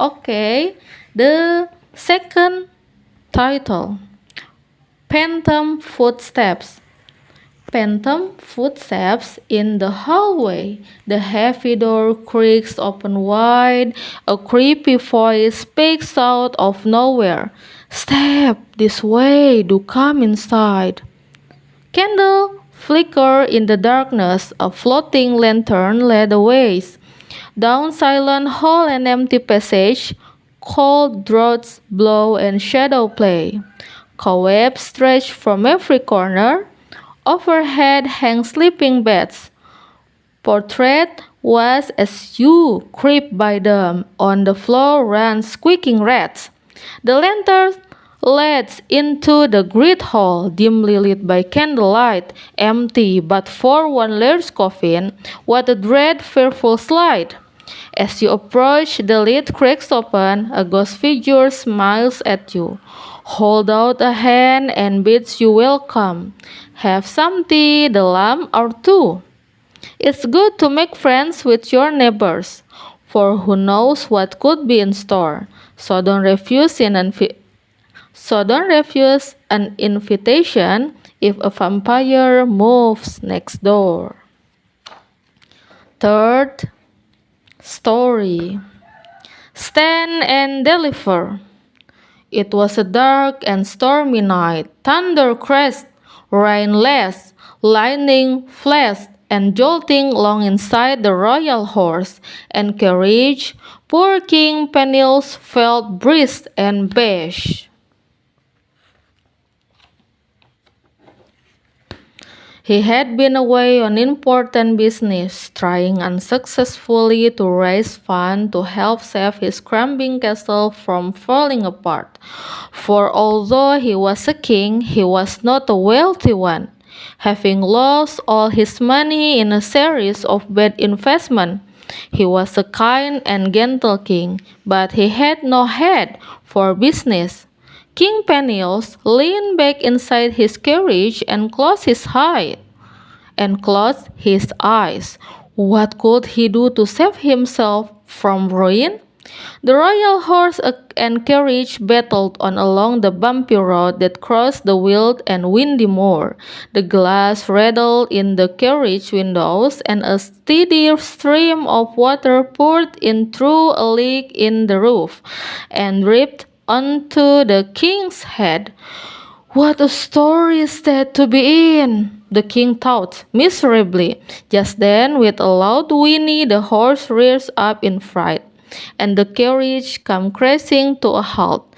Okay, the second title, Phantom Footsteps. Phantom footsteps in the hallway. The heavy door creaks open wide. A creepy voice speaks out of nowhere. Step this way, do come inside. Candle flicker in the darkness. A floating lantern led the way. Down silent hall and empty passage, cold draughts blow and shadow play. Cobwebs stretch from every corner. Overhead hang sleeping beds. Portrait was as you creep by them. On the floor ran squeaking rats. The lantern leads into the great hall, dimly lit by candlelight, empty but for one large coffin. What a dread, fearful slide! As you approach, the lid cracks open. A ghost figure smiles at you, holds out a hand, and bids you welcome. Have some tea, the lamp, or two. It's good to make friends with your neighbors, for who knows what could be in store. So don't refuse an invitation if a vampire moves next door. Third story. Stand and deliver. It was a dark and stormy night. Thunder crashed, rain lashed, lightning flashed, and jolting along inside the royal horse and carriage. Poor King Peniels felt bruised and bashed. He had been away on important business, trying unsuccessfully to raise funds to help save his crumbling castle from falling apart. For although he was a king, he was not a wealthy one, having lost all his money in a series of bad investments. He was a kind and gentle king, but he had no head for business. King Peniels leaned back inside his carriage and closed his eyes. What could he do to save himself from ruin? The royal horse and carriage battled on along the bumpy road that crossed the wild and windy moor. The glass rattled in the carriage windows, and a steady stream of water poured in through a leak in the roof and dripped onto the king's head. What a story is that to be in, the king thought miserably. Just then, with a loud whinny, the horse rears up in fright, and the carriage came crashing to a halt.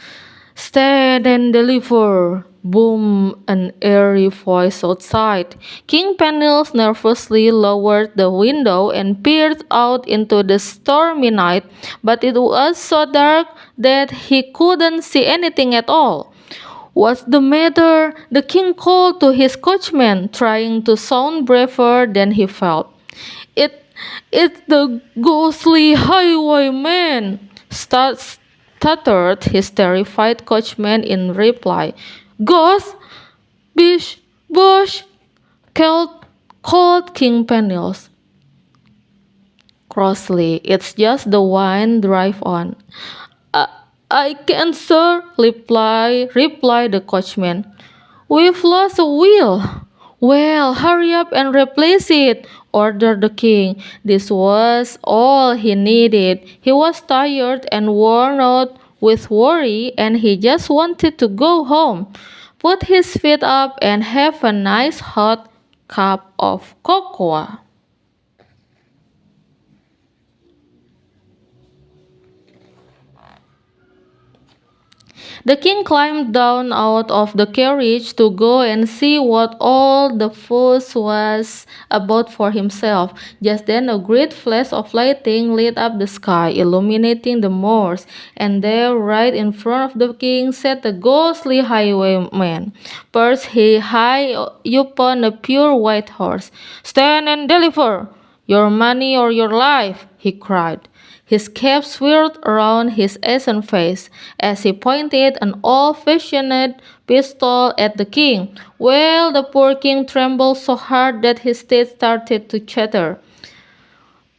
Stand and deliver, boomed an airy voice outside. King Penils nervously lowered the window and peered out into the stormy night, but it was so dark that he couldn't see anything at all. What's the matter? The king called to his coachman, trying to sound braver than he felt. It, it's the ghostly highwayman, stuttered his terrified coachman in reply. Ghost? Bish, bush, called King Penils crossly. It's just the wine, drive on. "I I can't, sir," replied the coachman. "We've lost a wheel." "Well, hurry up and replace it," ordered the king. This was all he needed. He was tired and worn out with worry, and he just wanted to go home, put his feet up, and have a nice hot cup of cocoa. The king climbed down out of the carriage to go and see what all the fuss was about for himself. Just then a great flash of lightning lit up the sky, illuminating the moors, and there, right in front of the king, sat the ghostly highwayman, perched high upon a pure white horse. "Stand and deliver! Your money or your life!" he cried. His cap swirled around his ashen face as he pointed an old-fashioned pistol at the king. Well, the poor king trembled so hard that his teeth started to chatter.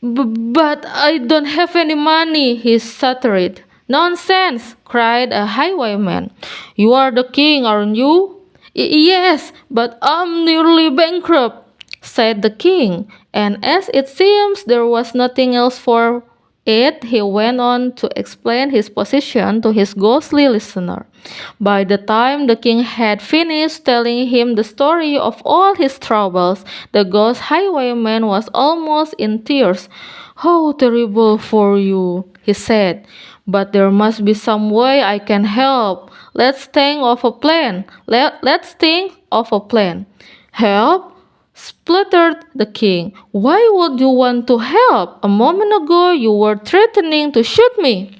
"But I don't have any money," he stuttered. "Nonsense!" cried a highwayman. "You are the king, aren't you?" "Yes, but I'm nearly bankrupt," said the king, and as it seems there was nothing else for it, he went on to explain his position to his ghostly listener. By the time the king had finished telling him the story of all his troubles, the ghost highwayman was almost in tears. "How terrible for you," he said. "But there must be some way I can help. Let's think of a plan. Let's think of a plan." "Help?" spluttered the king. "Why would you want to help? A moment ago you were threatening to shoot me."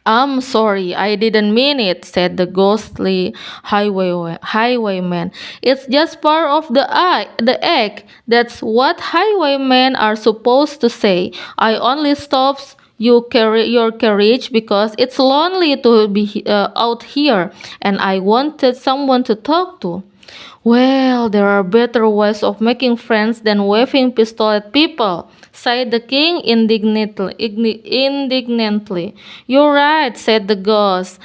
"I'm sorry, I didn't mean it," said the ghostly highwayman. "It's just part of the egg. That's what highwaymen are supposed to say. I only stopped your carriage because it's lonely to be out here, and I wanted someone to talk to." "Well, there are better ways of making friends than waving pistol at people," sighed the king indignantly. "You're right," said the ghost.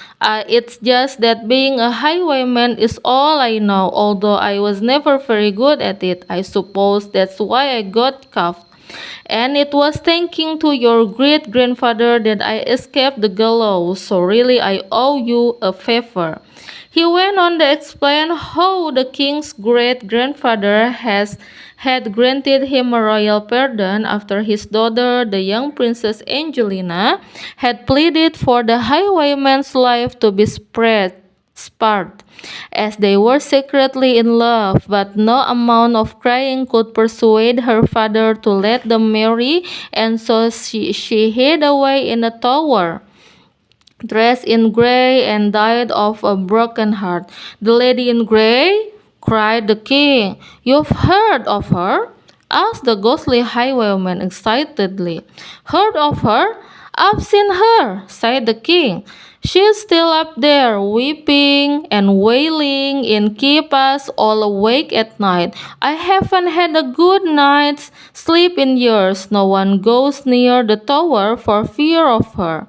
It's just that being a highwayman is all I know, although I was never very good at it. I suppose that's why I got cuffed. And it was thanking to your great grandfather that I escaped the gallows, so really I owe you a favor." He went on to explain how the king's great grandfather had granted him a royal pardon after his daughter, the young Princess Angelina, had pleaded for the highwayman's life to be spared, as they were secretly in love, but no amount of crying could persuade her father to let them marry, and so she hid away in a tower, dressed in grey, and died of a broken heart. "The lady in grey?" cried the king. "You've heard of her?" asked the ghostly highwayman excitedly. "Heard of her? I've seen her," said the king. "She's still up there, weeping and wailing, and keep us all awake at night. I haven't had a good night's sleep in years. No one goes near the tower for fear of her.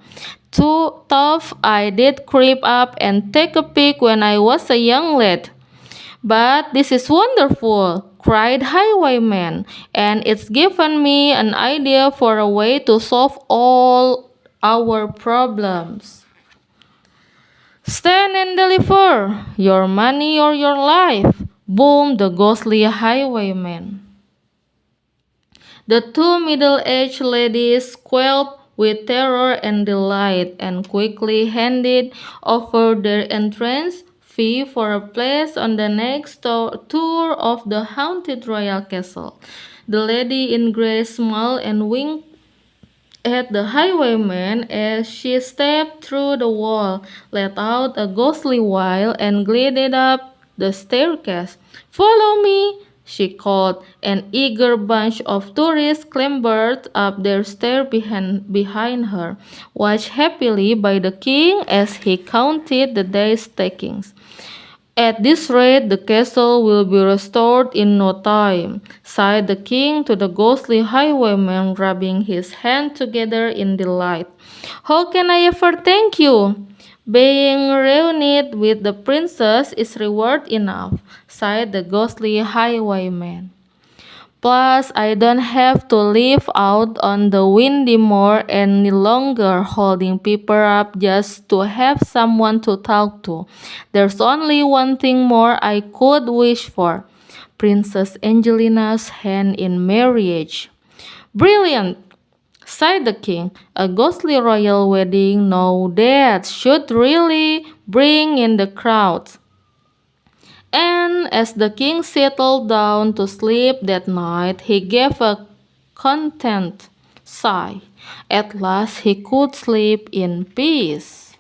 Too tough I did creep up and take a peek when I was a young lad." "But this is wonderful," cried Highwayman, "and it's given me an idea for a way to solve all our problems." "Stand and deliver, your money or your life," boomed the ghostly highwayman. The two middle-aged ladies squealed with terror and delight, and quickly handed over their entrance fee for a place on the next tour of the haunted royal castle. The lady in grey smiled and winked at the highwayman as she stepped through the wall, let out a ghostly wail, and glided up the staircase. "Follow me!" she called. An eager bunch of tourists clambered up their stairs behind her, watched happily by the king as he counted the day's takings. "At this rate, the castle will be restored in no time," sighed the king to the ghostly highwayman, rubbing his hands together in delight. "How can I ever thank you?" "Being reunited with the princess is reward enough," sighed the ghostly highwayman. "Plus, I don't have to live out on the windy moor any longer, holding people up just to have someone to talk to. There's only one thing more I could wish for: Princess Angelina's hand in marriage." "Brilliant!" sighed the king. "A ghostly royal wedding, no, that should really bring in the crowds." And as the king settled down to sleep that night, he gave a content sigh. At last he could sleep in peace.